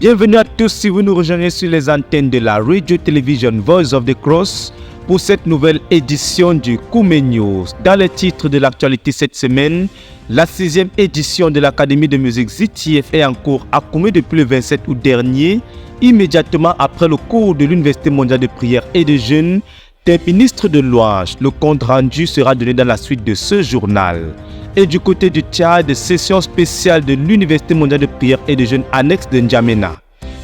Bienvenue à tous si vous nous rejoignez sur les antennes de la radio-télévision Voice of the Cross pour cette nouvelle édition du Koumé News. Dans les titres de l'actualité cette semaine, la 6e édition de l'Académie de musique ZTF est en cours à Koumé depuis le 27 août dernier, immédiatement après le cours de l'Université mondiale de prière et de jeûne des ministres de louange. Le compte rendu sera donné dans la suite de ce journal. Et du côté du Tchad, session spéciale de l'Université mondiale de prière et de jeûne annexe de N'Djamena.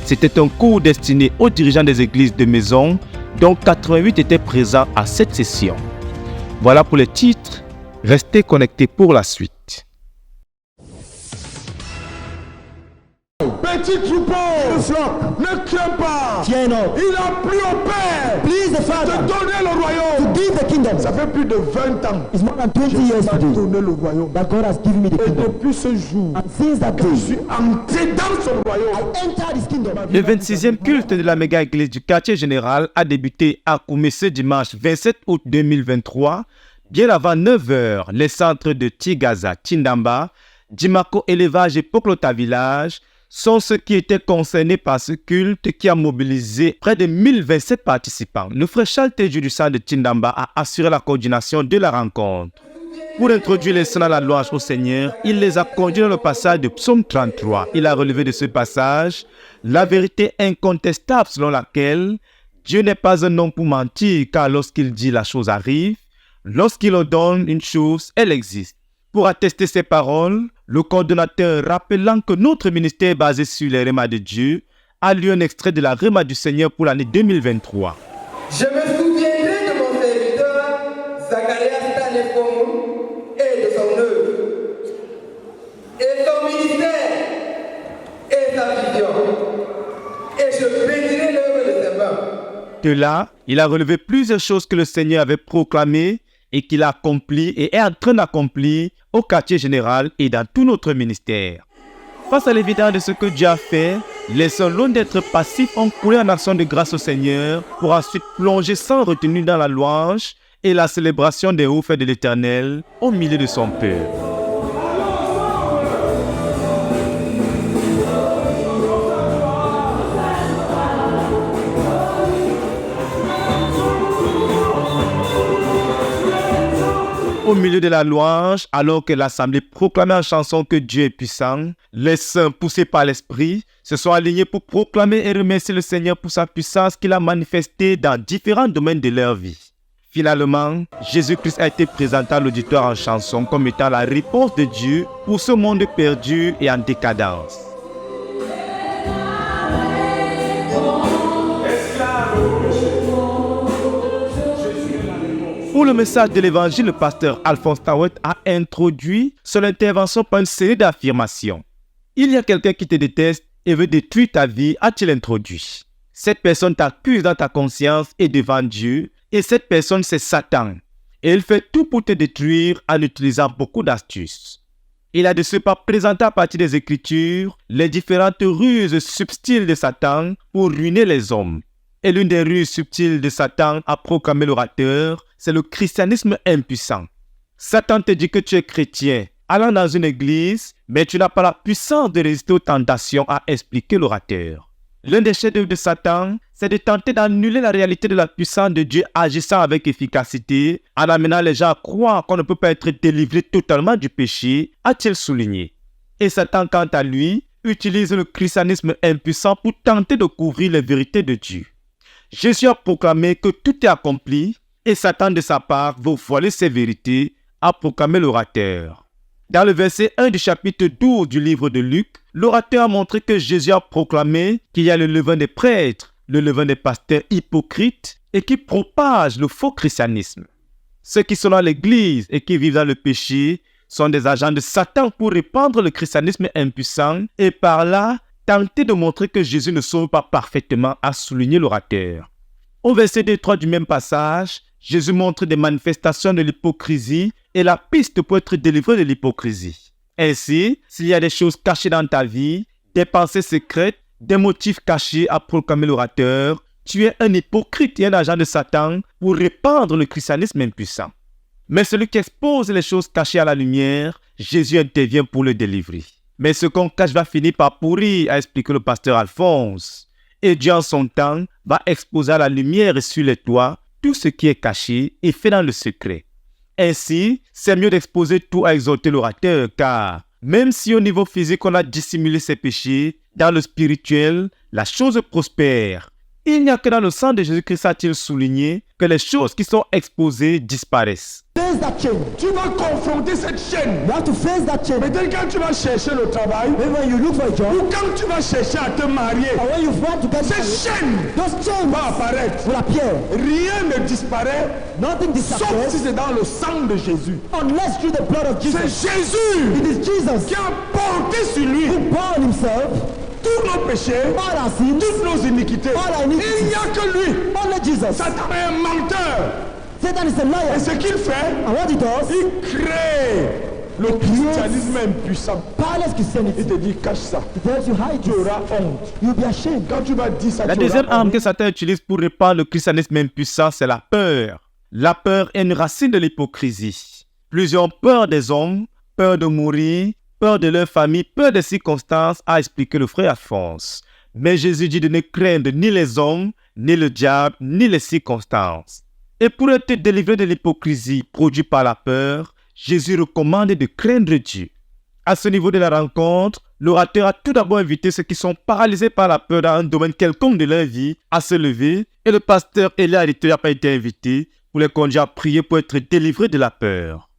C'était un cours destiné aux dirigeants des églises de maison, dont 88 étaient présents à cette session. Voilà pour les titres. Restez connectés pour la suite. Petit troupeau, ne crains pas. Fear not. Il a pris au Père Please the de Father donner le royaume. to give the kingdom. Ça fait plus de 20 ans. It's more than 20 Je years m'a today donné le royaume. that God has given me the Et kingdom. depuis ce jour, And since that je day, suis entré dans son royaume. I entered His kingdom. Le 26e culte de la méga-église du quartier général a débuté à Koumé ce dimanche 27 août 2023. Bien avant 9h, les centres de Tigaza, Tindamba, Djimako Élevage et Poklota Village sont ceux qui étaient concernés par ce culte qui a mobilisé près de 1027 participants. Le frère Charles Teju du centre de Tindamba a assuré la coordination de la rencontre. Pour introduire les saints à la louange au Seigneur, il les a conduits dans le passage de Psaume 33. Il a relevé de ce passage la vérité incontestable selon laquelle Dieu n'est pas un homme pour mentir, car lorsqu'il dit la chose arrive, lorsqu'il ordonne une chose, elle existe. Pour attester ces paroles, le coordonnateur, rappelant que notre ministère est basé sur les rémas de Dieu, a lu un extrait de la réma du Seigneur pour l'année 2023. Je me souviendrai de mon serviteur Zacharias Tanekom et de son œuvre, et son ministère, et sa vision, et je bénirai l'œuvre de ses mains. De là, il a relevé plusieurs choses que le Seigneur avait proclamées et qu'il a accompli et est en train d'accomplir au quartier général et dans tout notre ministère. Face à l'évidence de ce que Dieu a fait, les seuls, loin d'être passifs, ont coulé en action de grâce au Seigneur pour ensuite plonger sans retenue dans la louange et la célébration des hauts faits de l'Éternel au milieu de son peuple. Au milieu de la louange, alors que l'assemblée proclamait en chanson que Dieu est puissant, les saints, poussés par l'Esprit, se sont alignés pour proclamer et remercier le Seigneur pour sa puissance qu'il a manifestée dans différents domaines de leur vie. Finalement, Jésus-Christ a été présenté à l'auditoire en chanson comme étant la réponse de Dieu pour ce monde perdu et en décadence. Pour le message de l'évangile, le pasteur Alphonse Tawet a introduit son intervention par une série d'affirmations. Il y a quelqu'un qui te déteste et veut détruire ta vie, a-t-il introduit. Cette personne t'accuse dans ta conscience et devant Dieu, et cette personne c'est Satan. Et il fait tout pour te détruire en utilisant beaucoup d'astuces. Il a de ce pas présenté à partir des Écritures les différentes ruses subtiles de Satan pour ruiner les hommes. Et l'une des ruses subtiles de Satan, a proclamé l'orateur, c'est le christianisme impuissant. Satan te dit que tu es chrétien, allant dans une église, mais tu n'as pas la puissance de résister aux tentations, a expliqué l'orateur. L'un des chefs-d'œuvre de Satan, c'est de tenter d'annuler la réalité de la puissance de Dieu agissant avec efficacité, en amenant les gens à croire qu'on ne peut pas être délivré totalement du péché, a-t-il souligné. Et Satan, quant à lui, utilise le christianisme impuissant pour tenter de couvrir les vérités de Dieu. Jésus a proclamé que tout est accompli et Satan de sa part veut voiler ses vérités, a proclamé l'orateur. Dans le verset 1 du chapitre 12 du livre de Luc, l'orateur a montré que Jésus a proclamé qu'il y a le levain des prêtres, le levain des pasteurs hypocrites et qui propagent le faux christianisme. Ceux qui sont dans l'église et qui vivent dans le péché sont des agents de Satan pour répandre le christianisme impuissant et par là tenter de montrer que Jésus ne sauve pas parfaitement, a souligné l'orateur. Au verset 2-3 du même passage, Jésus montre des manifestations de l'hypocrisie et la piste pour être délivré de l'hypocrisie. Ainsi, s'il y a des choses cachées dans ta vie, des pensées secrètes, des motifs cachés, a proclamé l'orateur, tu es un hypocrite et un agent de Satan pour répandre le christianisme impuissant. Mais celui qui expose les choses cachées à la lumière, Jésus intervient pour le délivrer. Mais ce qu'on cache va finir par pourrir, a expliqué le pasteur Alphonse. Et Dieu en son temps va exposer à la lumière et sur les toits tout ce qui est caché et fait dans le secret. Ainsi, c'est mieux d'exposer tout à exhorter l'orateur, car même si au niveau physique on a dissimulé ses péchés, dans le spirituel, la chose prospère. Il n'y a que dans le sang de Jésus-Christ, a-t-il souligné, que les choses qui sont exposées disparaissent. Face that chain. Tu vas confronter cette chaîne. You have to face that chain. Peut-être quand tu vas chercher le travail, Maybe when you look for a ou job, quand tu vas chercher à te marier, or when you want to get cette married, chaîne those chains va apparaître. will appear. Rien ne disparaît, Nothing sauf si disappears c'est dans le sang de Jésus. unless through the blood of C'est Jesus. Jésus It is Jesus qui a porté sur lui who bore on himself tous nos péchés, all our sins, toutes nos iniquités. all our iniquities. Il n'y a que lui. Only Jesus. Satan est un menteur. Satan is a liar. Et ce qu'il fait, And what he does, il crée le christianisme impuissant. powerless Christianity. Il te dit, cache ça. He tells you hide Tu this. auras honte. You'll be ashamed. Quand tu vas dire ça, La tu deuxième auras arme honte. que Satan utilise pour répandre le christianisme impuissant, c'est la peur. La peur est une racine de l'hypocrisie. Plusieurs ont peur des hommes, peur de mourir, peur de leur famille, peur des circonstances, a expliqué le frère Alphonse. Mais Jésus dit de ne craindre ni les hommes, ni le diable, ni les circonstances. Et pour être délivré de l'hypocrisie produite par la peur, Jésus recommande de craindre Dieu. À ce niveau de la rencontre, l'orateur a tout d'abord invité ceux qui sont paralysés par la peur dans un domaine quelconque de leur vie à se lever, et le pasteur Elia Aristote n'a pas été invité pour les conduire à prier pour être délivrés de la peur.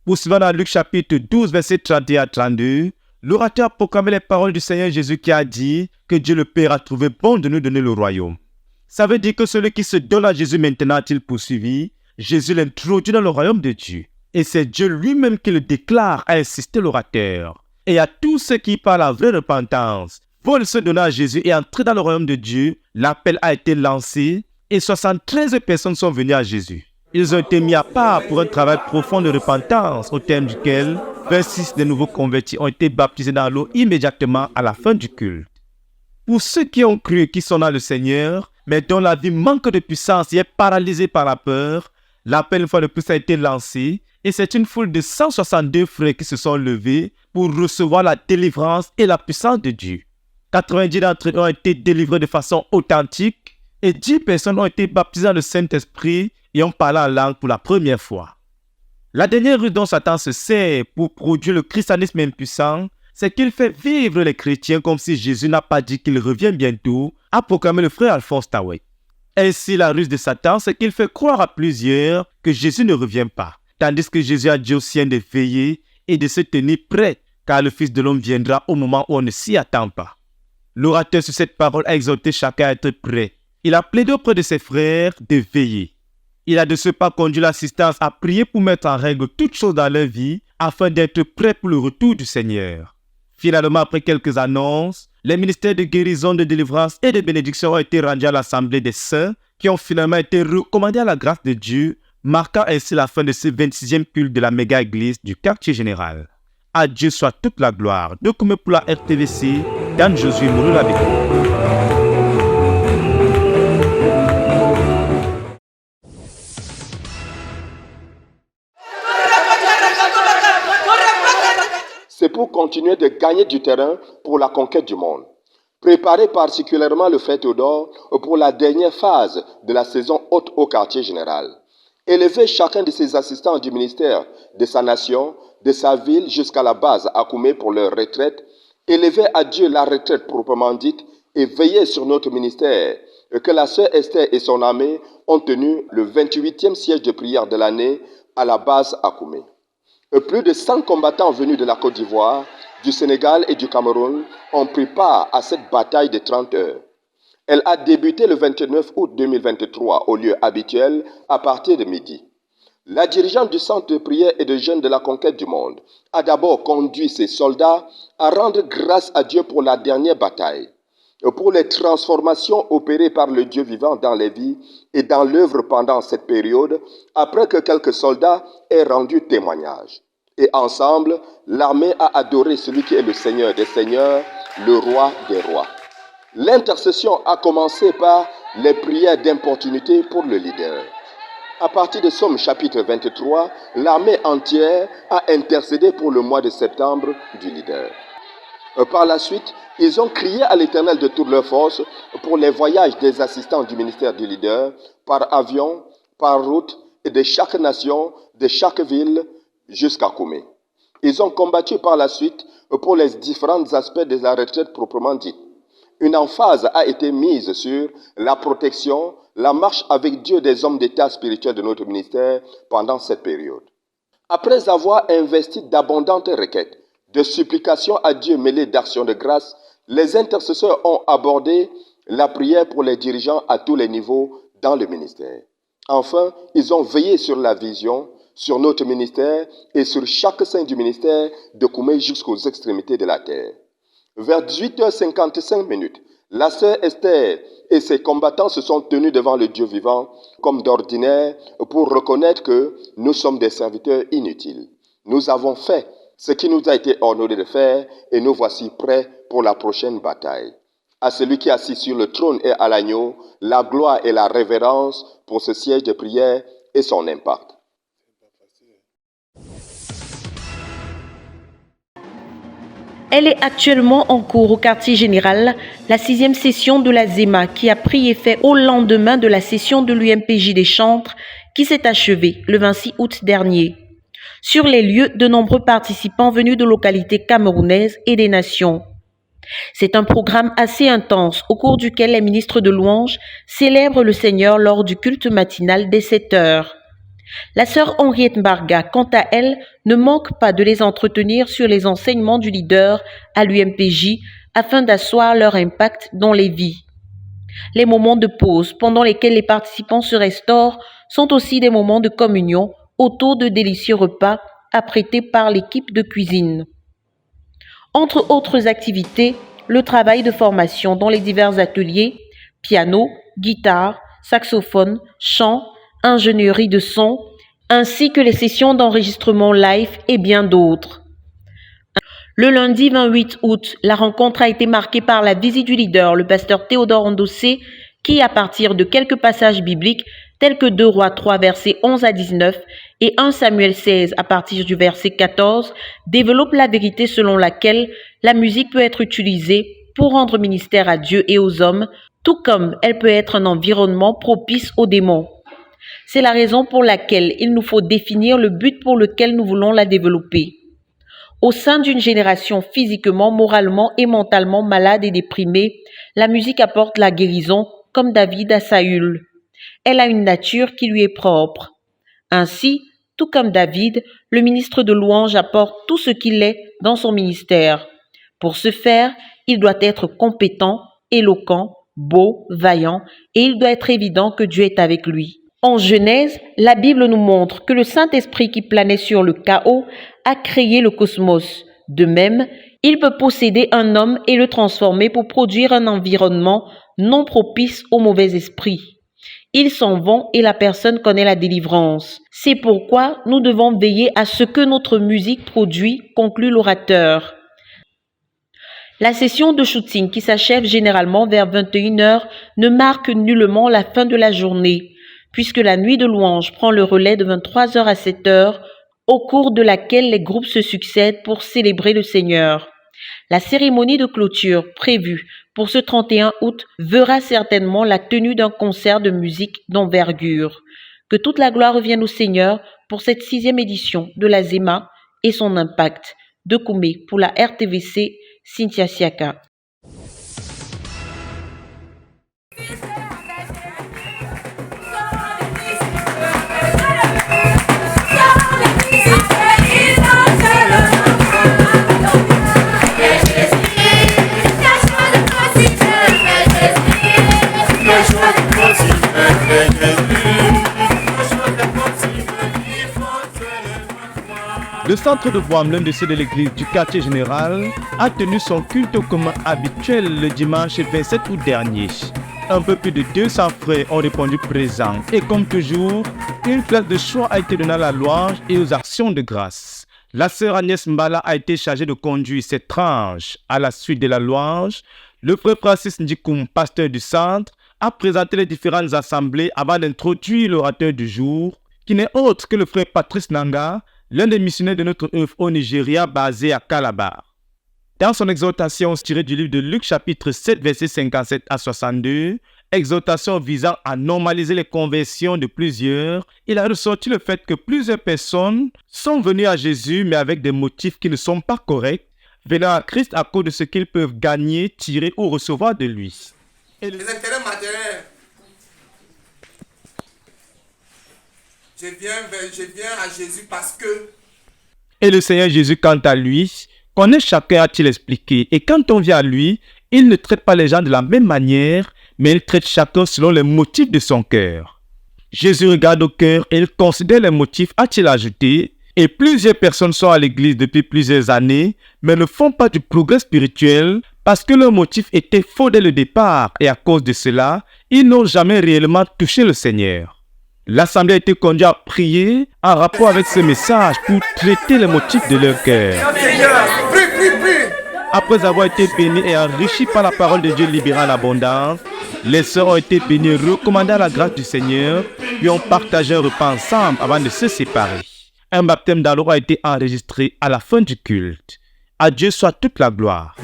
Poursuivant dans Luc chapitre 12, versets 31 à 32, l'orateur a proclamé les paroles du Seigneur Jésus qui a dit que Dieu le Père a trouvé bon de nous donner le royaume. Ça veut dire que celui qui se donne à Jésus maintenant, a-t-il poursuivi, Jésus l'introduit dans le royaume de Dieu. Et c'est Dieu lui-même qui le déclare, a insisté l'orateur. Et à tous ceux qui, par la vraie repentance, veulent se donner à Jésus et entrer dans le royaume de Dieu, l'appel a été lancé et 73 personnes sont venues à Jésus. Ils ont été mis à part pour un travail profond de repentance, au terme duquel 26 de nouveaux convertis ont été baptisés dans l'eau immédiatement à la fin du culte. Pour ceux qui ont cru et qui sont dans le Seigneur, mais dont la vie manque de puissance et est paralysée par la peur, l'appel une fois de plus a été lancé et c'est une foule de 162 frères qui se sont levés pour recevoir la délivrance et la puissance de Dieu. 90 d'entre eux ont été délivrés de façon authentique et 10 personnes ont été baptisées dans le Saint-Esprit et ont parlé en langue pour la première fois. La dernière ruse dont Satan se sert pour produire le christianisme impuissant, c'est qu'il fait vivre les chrétiens comme si Jésus n'a pas dit qu'il revient bientôt, a proclamé le frère Alphonse Tawet. Ainsi, la ruse de Satan, c'est qu'il fait croire à plusieurs que Jésus ne revient pas, tandis que Jésus a dit aux siens de veiller et de se tenir prêt, car le Fils de l'homme viendra au moment où on ne s'y attend pas. L'orateur sur cette parole a exhorté chacun à être prêt. Il a plaidé auprès de ses frères de veiller. Il a de ce pas conduit l'assistance à prier pour mettre en règle toutes choses dans leur vie afin d'être prêt pour le retour du Seigneur. Finalement, après quelques annonces, les ministères de guérison, de délivrance et de bénédiction ont été rendus à l'Assemblée des saints qui ont finalement été recommandés à la grâce de Dieu, marquant ainsi la fin de ce 26e culte de la méga-église du quartier général. À Dieu soit toute la gloire. De comme pour la RTVC, Dan Josué Moulou avec vous. C'est pour continuer de gagner du terrain pour la conquête du monde. Préparez particulièrement le frère Théodore pour la dernière phase de la saison haute au quartier général. Élevez chacun de ses assistants du ministère, de sa nation, de sa ville jusqu'à la base à Koumé pour leur retraite. Élevez à Dieu la retraite proprement dite et veillez sur notre ministère que la sœur Esther et son armée ont tenu le 28e siège de prière de l'année à la base à Koumé. Plus de 100 combattants venus de la Côte d'Ivoire, du Sénégal et du Cameroun ont pris part à cette bataille de 30 heures. Elle a débuté le 29 août 2023 au lieu habituel à partir de midi. La dirigeante du centre de prière et de jeûne de la conquête du monde a d'abord conduit ses soldats à rendre grâce à Dieu pour la dernière bataille, pour les transformations opérées par le Dieu vivant dans les vies et dans l'œuvre pendant cette période, après que quelques soldats aient rendu témoignage. Et ensemble, l'armée a adoré celui qui est le Seigneur des Seigneurs, le Roi des Rois. L'intercession a commencé par les prières d'importunité pour le leader. À partir de Somme chapitre 23, l'armée entière a intercédé pour le mois de septembre du leader. Par la suite, ils ont crié à l'Éternel de toutes leurs forces pour les voyages des assistants du ministère du leader, par avion, par route, et de chaque nation, de chaque ville, jusqu'à Koumé. Ils ont combattu par la suite pour les différents aspects de la retraite proprement dite. Une emphase a été mise sur la protection, la marche avec Dieu des hommes d'état spirituel de notre ministère pendant cette période. Après avoir investi d'abondantes requêtes, de supplications à Dieu mêlées d'actions de grâce, les intercesseurs ont abordé la prière pour les dirigeants à tous les niveaux dans le ministère. Enfin, ils ont veillé sur la vision, sur notre ministère et sur chaque sein du ministère de Koumé jusqu'aux extrémités de la terre. Vers 18h55, la sœur Esther et ses combattants se sont tenus devant le Dieu vivant, comme d'ordinaire, pour reconnaître que nous sommes des serviteurs inutiles. Nous avons fait ce qui nous a été ordonné de faire et nous voici prêts pour la prochaine bataille. À celui qui est assis sur le trône et à l'agneau, la gloire et la révérence pour ce siège de prière et son impact. Elle est actuellement en cours au quartier général, la 6e session de la ZEMA qui a pris effet au lendemain de la session de l'UMPJ des Chantres qui s'est achevée le 26 août dernier. Sur les lieux, de nombreux participants venus de localités camerounaises et des nations. C'est un programme assez intense au cours duquel les ministres de louange célèbrent le Seigneur lors du culte matinal dès 7 heures. La sœur Henriette Mbarga, quant à elle, ne manque pas de les entretenir sur les enseignements du leader à l'UMPJ afin d'asseoir leur impact dans les vies. Les moments de pause pendant lesquels les participants se restaurent sont aussi des moments de communion autour de délicieux repas apprêtés par l'équipe de cuisine. Entre autres activités, le travail de formation dans les divers ateliers, piano, guitare, saxophone, chant, ingénierie de son, ainsi que les sessions d'enregistrement live et bien d'autres. Le lundi 28 août, la rencontre a été marquée par la visite du leader, le pasteur Théodore Ndossé, qui, à partir de quelques passages bibliques tels que 2 Rois 3, versets 11 à 19 et 1 Samuel 16 à partir du verset 14, développe la vérité selon laquelle la musique peut être utilisée pour rendre ministère à Dieu et aux hommes, tout comme elle peut être un environnement propice aux démons. C'est la raison pour laquelle il nous faut définir le but pour lequel nous voulons la développer. Au sein d'une génération physiquement, moralement et mentalement malade et déprimée, la musique apporte la guérison, comme David à Saül. Elle a une nature qui lui est propre. Ainsi, tout comme David, le ministre de louange apporte tout ce qu'il est dans son ministère. Pour ce faire, il doit être compétent, éloquent, beau, vaillant, et il doit être évident que Dieu est avec lui. En Genèse, la Bible nous montre que le Saint-Esprit qui planait sur le chaos a créé le cosmos. De même, il peut posséder un homme et le transformer pour produire un environnement non propice aux mauvais esprits. Ils s'en vont et la personne connaît la délivrance. C'est pourquoi nous devons veiller à ce que notre musique produit, conclut l'orateur. La session de shooting qui s'achève généralement vers 21h ne marque nullement la fin de la journée, puisque la nuit de louange prend le relais de 23h à 7h, au cours de laquelle les groupes se succèdent pour célébrer le Seigneur. La cérémonie de clôture prévue pour ce 31 août verra certainement la tenue d'un concert de musique d'envergure. Que toute la gloire revienne au Seigneur pour cette 6e édition de la ZEMA et son impact. De Koumé pour la RTVC, Cynthia Siaka. Le centre de Boam, l'un de ceux de l'église du quartier général, a tenu son culte commun habituel le dimanche 27 août dernier. Un peu plus de 200 frères ont répondu présents et comme toujours, une place de choix a été donnée à la louange et aux actions de grâce. La sœur Agnès Mbala a été chargée de conduire cette tranche. À la suite de la louange, le frère Francis Ndikoum, pasteur du centre, a présenté les différentes assemblées avant d'introduire l'orateur du jour, qui n'est autre que le frère Patrice Nanga, l'un des missionnaires de notre œuvre au Nigeria basé à Calabar. Dans son exhortation tirée du livre de Luc chapitre 7 versets 57 à 62, exhortation visant à normaliser les conversions de plusieurs, il a ressorti le fait que plusieurs personnes sont venues à Jésus mais avec des motifs qui ne sont pas corrects, venant à Christ à cause de ce qu'ils peuvent gagner, tirer ou recevoir de lui. Les intérêts matériels. Je viens à Jésus parce que... Et le Seigneur Jésus, quant à lui, connaît chacun, a-t-il expliqué. Et quand on vient à lui, il ne traite pas les gens de la même manière, mais il traite chacun selon les motifs de son cœur. Jésus regarde au cœur et il considère les motifs, a-t-il ajouté. Et plusieurs personnes sont à l'église depuis plusieurs années, mais ne font pas du progrès spirituel parce que leur motif était faux dès le départ et à cause de cela, ils n'ont jamais réellement touché le Seigneur. L'assemblée a été conduite à prier en rapport avec ce message pour traiter les motifs de leur cœur. Après avoir été bénis et enrichis par la parole de Dieu libérant l'abondance, les sœurs ont été bénies, recommandées à la grâce du Seigneur, puis ont partagé un repas ensemble avant de se séparer. Un baptême dans l'eau a été enregistré à la fin du culte. À Dieu soit toute la gloire.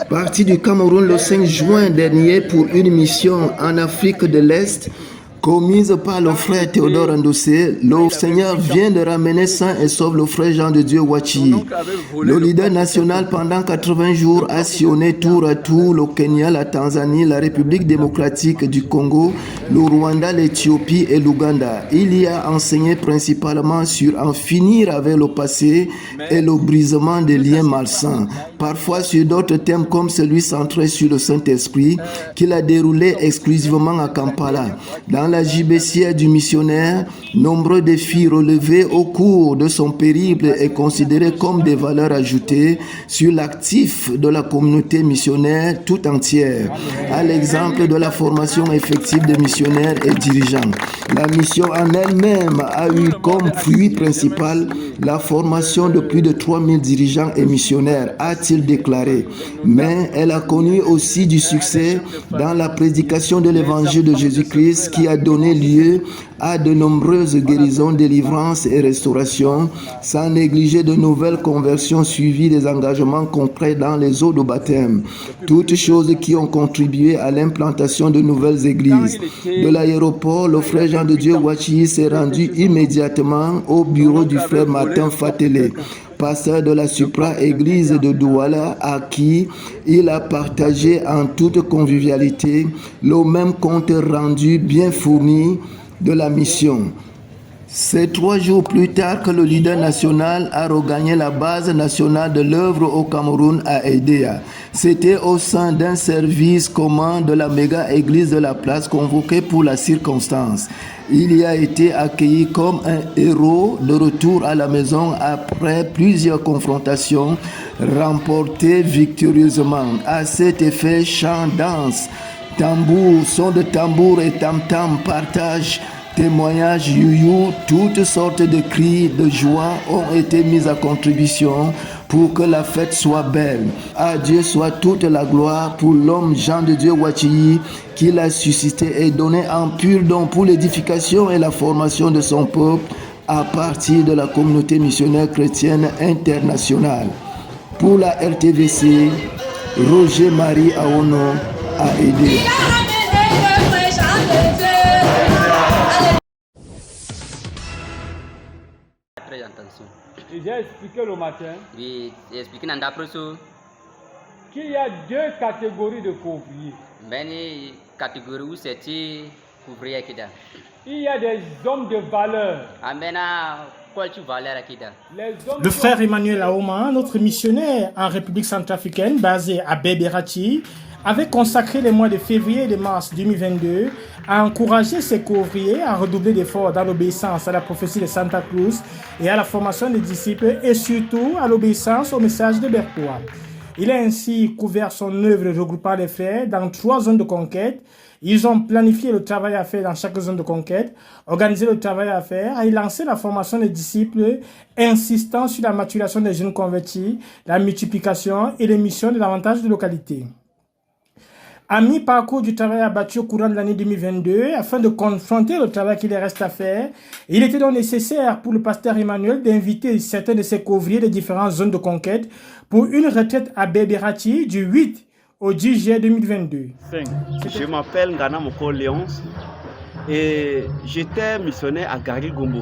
Parti du Cameroun le 5 juin dernier pour une mission en Afrique de l'Est, commise par le frère Théodore Ndossé, le Seigneur vient de ramener sain et sauve le frère Jean de Dieu Wachi. Le leader national pendant 80 jours a sillonné tour à tour le Kenya, la Tanzanie, la République démocratique du Congo, le Rwanda, l'Éthiopie et l'Ouganda. Il y a enseigné principalement sur en finir avec le passé et le brisement des liens malsains. Parfois sur d'autres thèmes comme celui centré sur le Saint-Esprit qu'il a déroulé exclusivement à Kampala. Dans la gibecière du missionnaire, nombreux défis relevés au cours de son périple et considérés comme des valeurs ajoutées sur l'actif de la communauté missionnaire tout entière, à l'exemple de la formation effective des missionnaires et dirigeants. La mission en elle-même a eu comme fruit principal la formation de plus de 3000 dirigeants et missionnaires, a-t-il déclaré. Mais elle a connu aussi du succès dans la prédication de l'évangile de Jésus-Christ qui a donné lieu à de nombreuses guérisons, délivrances et restaurations, sans négliger de nouvelles conversions suivies des engagements concrets dans les eaux de baptême. Toutes choses qui ont contribué à l'implantation de nouvelles églises. De l'aéroport, le frère Jean de Dieu Wachi s'est rendu immédiatement au bureau du frère Martin Fatele, pasteur de la supra-église de Douala, à qui il a partagé en toute convivialité le même compte rendu bien fourni de la mission. C'est 3 jours plus tard que le leader national a regagné la base nationale de l'œuvre au Cameroun à Edea. C'était au sein d'un service commun de la méga-église de la place convoquée pour la circonstance. Il y a été accueilli comme un héros de retour à la maison après plusieurs confrontations remportées victorieusement. À cet effet, chant, danse, tambour, son de tambour et tam-tam, partage, témoignages, youyou, toutes sortes de cris de joie ont été mis à contribution pour que la fête soit belle. À Dieu soit toute la gloire pour l'homme Jean de Dieu Wachi qu'il a suscité et donné en pur don pour l'édification et la formation de son peuple à partir de la communauté missionnaire chrétienne internationale. Pour la RTVC, Roger Marie Aono a aidé. J'ai expliqué le matin Oui, j'ai expliqué dans la proso. qu'il y a 2 catégories de couvriers. Beni catégorie où c'était couvrier kida. Il y a des hommes de valeur. Amena quelle valeur kida. Le frère Emmanuel Aoma, notre missionnaire en République centrafricaine basé à Beberati, avait consacré les mois de février et de mars 2022 à encourager ses couvriers à redoubler d'efforts dans l'obéissance à la prophétie de Santa Cruz et à la formation des disciples et surtout à l'obéissance au message de Bertois. Il a ainsi couvert son œuvre regroupant les frères dans 3 zones de conquête Ils ont planifié le travail à faire dans chaque zone de conquête, organisé le travail à faire et lancé la formation des disciples, insistant sur la maturation des jeunes convertis, la multiplication et l'émission de davantage de localités. À mi-parcours du travail abattu au courant de l'année 2022, afin de confronter le travail qu'il reste à faire, il était donc nécessaire pour le pasteur Emmanuel d'inviter certains de ses couvriers des différentes zones de conquête pour une retraite à Béberati du 8 au 10 juillet 2022. Je m'appelle Ngana Moko Léonce et j'étais missionnaire à Garigombo.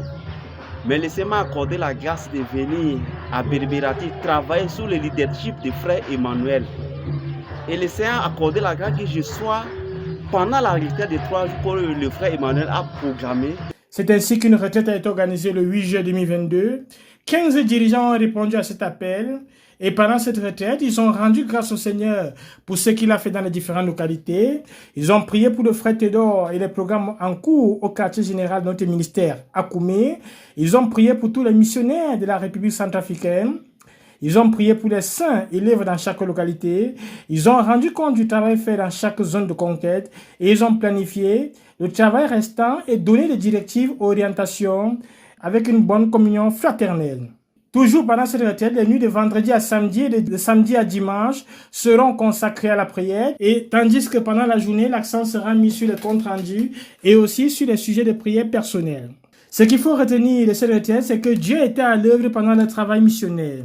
Mais laissez-moi accorder la grâce de venir à Béberati travailler sous le leadership du frère Emmanuel. Et laissez-moi accorder la grâce que je sois pendant la retraite de 3 jours que le frère Emmanuel a programmé. C'est ainsi qu'une retraite a été organisée le 8 juillet 2022. 15 dirigeants ont répondu à cet appel. Et pendant cette retraite, ils ont rendu grâce au Seigneur pour ce qu'il a fait dans les différentes localités. Ils ont prié pour le frère Théodore et les programmes en cours au quartier général de notre ministère à Koumé. Ils ont prié pour tous les missionnaires de la République centrafricaine. Ils ont prié pour les saints élèves dans chaque localité. Ils ont rendu compte du travail fait dans chaque zone de conquête et ils ont planifié le travail restant et donné des directives, orientations avec une bonne communion fraternelle. Toujours pendant cette retraite, les nuits de vendredi à samedi et de samedi à dimanche seront consacrées à la prière et tandis que pendant la journée, l'accent sera mis sur les comptes rendus et aussi sur les sujets de prière personnels. Ce qu'il faut retenir de cette retraite, c'est que Dieu était à l'œuvre pendant le travail missionnaire.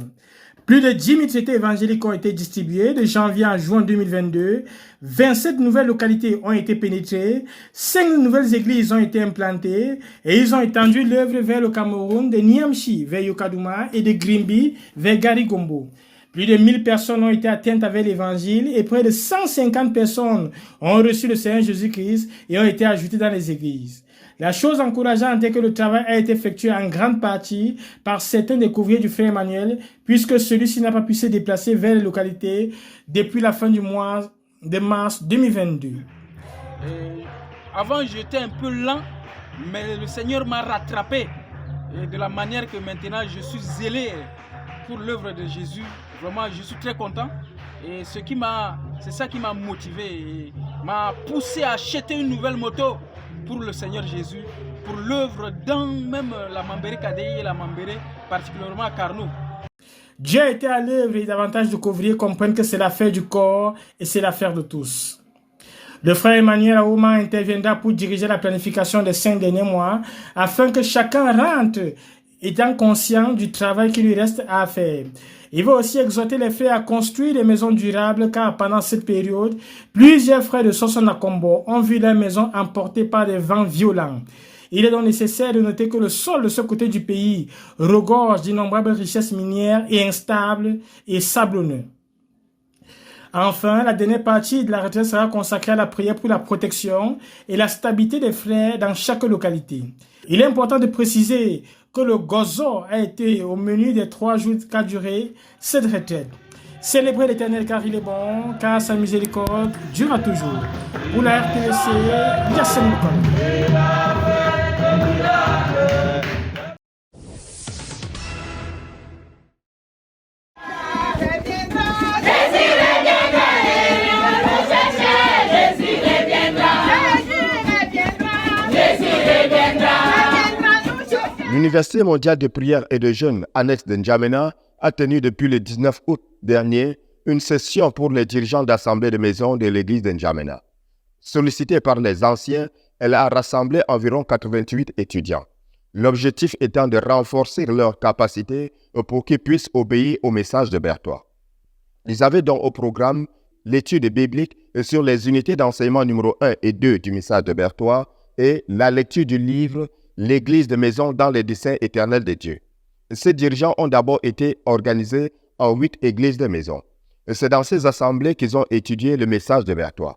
Plus de 10 000 traités évangéliques ont été distribués de janvier à juin 2022. 27 nouvelles localités ont été pénétrées. 5 nouvelles églises ont été implantées. Et ils ont étendu l'œuvre vers le Cameroun, de Niamchi vers Yokadouma et de Grimbi vers Garigombo. Plus de 1000 personnes ont été atteintes avec l'évangile et près de 150 personnes ont reçu le Seigneur Jésus-Christ et ont été ajoutées dans les églises. La chose encourageante est que le travail a été effectué en grande partie par certains des couvriers du frère Emmanuel, puisque celui-ci n'a pas pu se déplacer vers les localités depuis la fin du mois de mars 2022. Avant, j'étais un peu lent, mais le Seigneur m'a rattrapé. Et de la manière que maintenant, je suis zélé pour l'œuvre de Jésus. Vraiment, je suis très content. Et c'est ça qui m'a motivé et m'a poussé à acheter une nouvelle moto pour le Seigneur Jésus, pour l'œuvre dans même la Mambéré KDI et la Mambéré, particulièrement à Carnot. Dieu a été à l'œuvre et davantage de couvriers comprennent que c'est l'affaire du corps et c'est l'affaire de tous. Le frère Emmanuel Aouma interviendra pour diriger la planification des 5 derniers mois afin que chacun rentre étant conscient du travail qui lui reste à faire. Il va aussi exhorter les frères à construire des maisons durables car pendant cette période, plusieurs frères de Sosonakombo ont vu leurs maisons emportées par des vents violents. Il est donc nécessaire de noter que le sol de ce côté du pays regorge d'innombrables richesses minières et instables et sablonneux. Enfin, la dernière partie de la retraite sera consacrée à la prière pour la protection et la stabilité des frères dans chaque localité. Il est important de préciser que le gozo a été au menu des 3 jours qu'a duré cette retraite. Célébrez l'Éternel car il est bon, car sa miséricorde durera toujours. Pour la RTVC, Yassine Moukon. L'Université mondiale de prière et de jeûne annexe de N'Djamena a tenu depuis le 19 août dernier une session pour les dirigeants d'assemblée de maison de l'église de N'Djamena. Sollicitée par les anciens, elle a rassemblé environ 88 étudiants. L'objectif étant de renforcer leur capacité pour qu'ils puissent obéir au message de Berthoud. Ils avaient donc au programme l'étude biblique sur les unités d'enseignement numéro 1 et 2 du message de Berthoud et la lecture du livre L'Église de maison dans les desseins éternels de Dieu. Ces dirigeants ont d'abord été organisés en 8 églises de maison. C'est dans ces assemblées qu'ils ont étudié le message de Berthoud.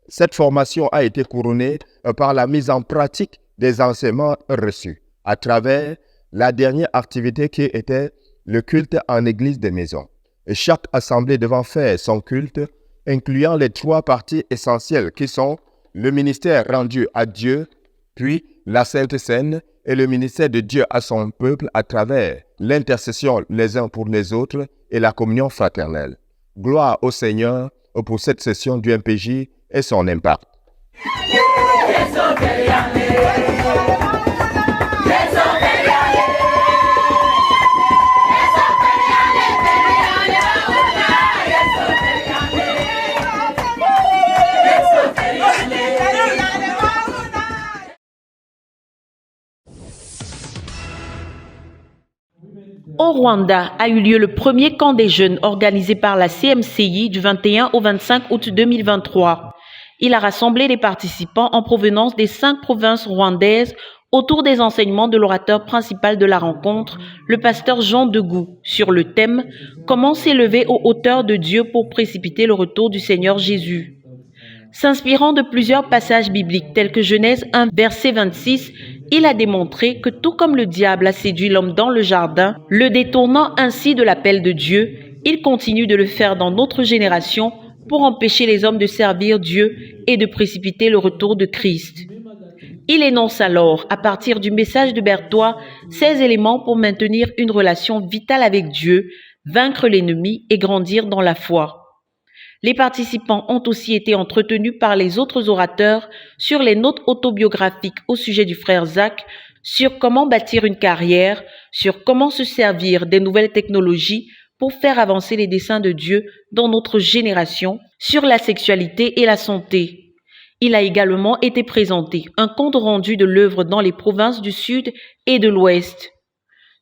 Cette formation a été couronnée par la mise en pratique des enseignements reçus à travers la dernière activité qui était le culte en église de maison. Chaque assemblée devant faire son culte, incluant les 3 parties essentielles qui sont le ministère rendu à Dieu, puis la Sainte Seine et le ministère de Dieu à son peuple à travers l'intercession les uns pour les autres et la communion fraternelle. Gloire au Seigneur pour cette session du MPJ et son impact. Au Rwanda a eu lieu le premier camp des jeunes organisé par la CMCI du 21 au 25 août 2023. Il a rassemblé les participants en provenance des 5 provinces rwandaises autour des enseignements de l'orateur principal de la rencontre, le pasteur Jean Degou, sur le thème « Comment s'élever aux hauteurs de Dieu pour précipiter le retour du Seigneur Jésus ». S'inspirant de plusieurs passages bibliques tels que Genèse 1, verset 26, il a démontré que tout comme le diable a séduit l'homme dans le jardin, le détournant ainsi de l'appel de Dieu, il continue de le faire dans notre génération pour empêcher les hommes de servir Dieu et de précipiter le retour de Christ. Il énonce alors, à partir du message de Berthois, 16 éléments pour maintenir une relation vitale avec Dieu, vaincre l'ennemi et grandir dans la foi. Les participants ont aussi été entretenus par les autres orateurs sur les notes autobiographiques au sujet du frère Zach, sur comment bâtir une carrière, sur comment se servir des nouvelles technologies pour faire avancer les desseins de Dieu dans notre génération, sur la sexualité et la santé. Il a également été présenté un compte rendu de l'œuvre dans les provinces du Sud et de l'Ouest.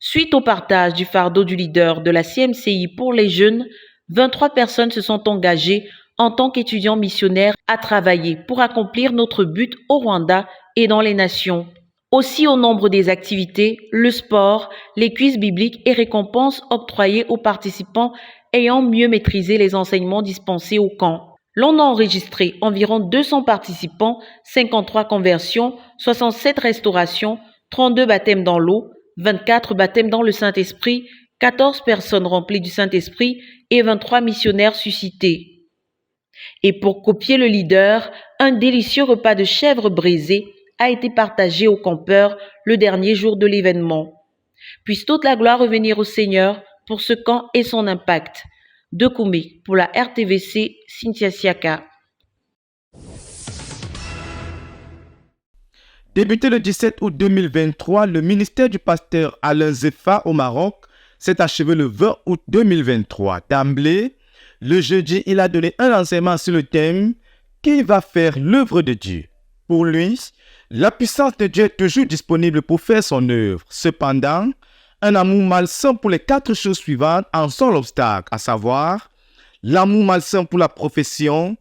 Suite au partage du fardeau du leader de la CMCI pour les jeunes, 23 personnes se sont engagées en tant qu'étudiants missionnaires à travailler pour accomplir notre but au Rwanda et dans les nations. Aussi au nombre des activités, le sport, les quiz bibliques et récompenses octroyées aux participants ayant mieux maîtrisé les enseignements dispensés au camp. L'on a enregistré environ 200 participants, 53 conversions, 67 restaurations, 32 baptêmes dans l'eau, 24 baptêmes dans le Saint-Esprit, 14 personnes remplies du Saint-Esprit et 23 missionnaires suscités. Et pour copier le leader, un délicieux repas de chèvre brisée a été partagé aux campeurs le dernier jour de l'événement. Puisse toute la gloire revenir au Seigneur pour ce camp et son impact. De Koumé pour la RTVC, Cynthia Siaka. Débuté le 17 août 2023, le ministère du pasteur Alain Zefa au Maroc s'est achevé le 20 août 2023. D'emblée, le jeudi, il a donné un enseignement sur le thème « Qui va faire l'œuvre de Dieu ?» Pour lui, la puissance de Dieu est toujours disponible pour faire son œuvre. Cependant, un amour malsain pour les 4 choses suivantes en sont l'obstacle, à savoir l'amour malsain pour la profession,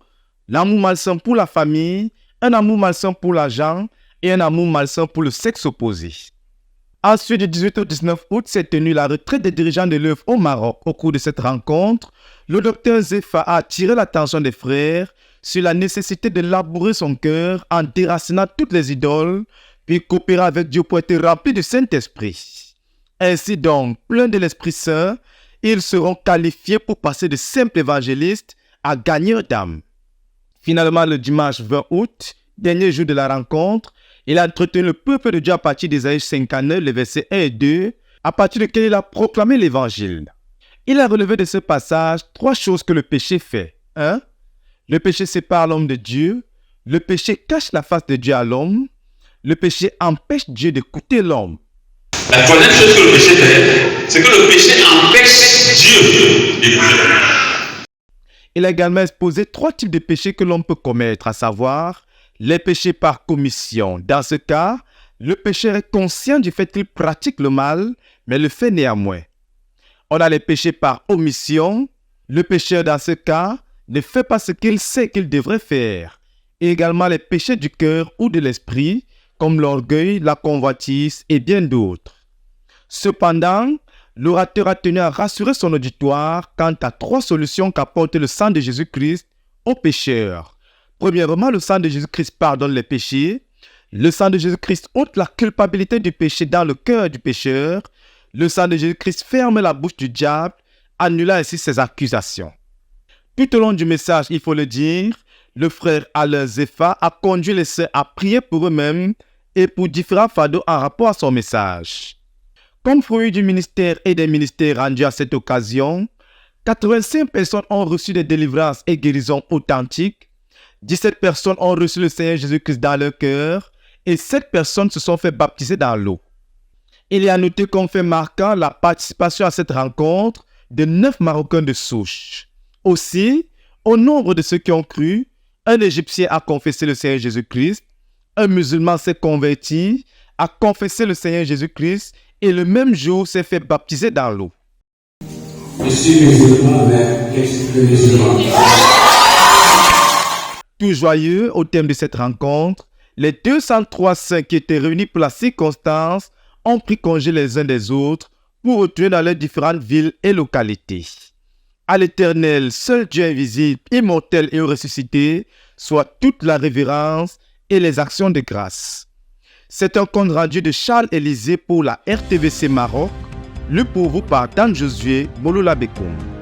l'amour malsain pour la famille, un amour malsain pour l'argent et un amour malsain pour le sexe opposé. Ensuite, du 18 au 19 août, s'est tenue la retraite des dirigeants de l'œuvre au Maroc. Au cours de cette rencontre, le docteur Zefa a attiré l'attention des frères sur la nécessité de labourer son cœur en déracinant toutes les idoles, puis coopérer avec Dieu pour être rempli du Saint-Esprit. Ainsi donc, pleins de l'Esprit Saint, ils seront qualifiés pour passer de simples évangélistes à gagneurs d'âmes. Finalement, le dimanche 20 août, dernier jour de la rencontre, il a entretenu le peuple de Dieu à partir d'Ésaïe 59, les versets 1 et 2, à partir duquel il a proclamé l'évangile. Il a relevé de ce passage 3 choses que le péché fait. 1. Le péché sépare l'homme de Dieu. Le péché cache la face de Dieu à l'homme. Le péché empêche Dieu d'écouter l'homme. La troisième chose que le péché fait, c'est que le péché empêche Dieu d'écouter l'homme. Il a également exposé 3 types de péchés que l'homme peut commettre, à savoir les péchés par commission. Dans ce cas, le pécheur est conscient du fait qu'il pratique le mal, mais le fait néanmoins. On a les péchés par omission. Le pécheur, dans ce cas, ne fait pas ce qu'il sait qu'il devrait faire. Et également les péchés du cœur ou de l'esprit, comme l'orgueil, la convoitise et bien d'autres. Cependant, l'orateur a tenu à rassurer son auditoire quant à 3 solutions qu'apporte le sang de Jésus-Christ aux pécheurs. Premièrement, le sang de Jésus-Christ pardonne les péchés. Le sang de Jésus-Christ ôte la culpabilité du péché dans le cœur du pécheur. Le sang de Jésus-Christ ferme la bouche du diable, annulant ainsi ses accusations. Tout au long du message, il faut le dire, le frère Alain Zefa a conduit les sœurs à prier pour eux-mêmes et pour différents fardeaux en rapport à son message. Comme fruit du ministère et des ministères rendus à cette occasion, 85 personnes ont reçu des délivrances et guérisons authentiques. 17 personnes ont reçu le Seigneur Jésus-Christ dans leur cœur et 7 personnes se sont fait baptiser dans l'eau. Il est à noter comme fait marquant la participation à cette rencontre de 9 Marocains de souche. Aussi, au nombre de ceux qui ont cru, un Égyptien a confessé le Seigneur Jésus-Christ, un musulman s'est converti, a confessé le Seigneur Jésus-Christ et le même jour s'est fait baptiser dans l'eau. Je suis musulman, mais qu'est-ce que musulman? Tout joyeux au thème de cette rencontre, les 203 saints qui étaient réunis pour la circonstance ont pris congé les uns des autres pour retourner dans leurs différentes villes et localités. À l'Éternel, seul Dieu invisible, immortel et ressuscité, soit toute la révérence et les actions de grâce. C'est un compte rendu de Charles Élysée pour la RTVC Maroc, lu pour vous par Dan Josué Moloula Bekoum.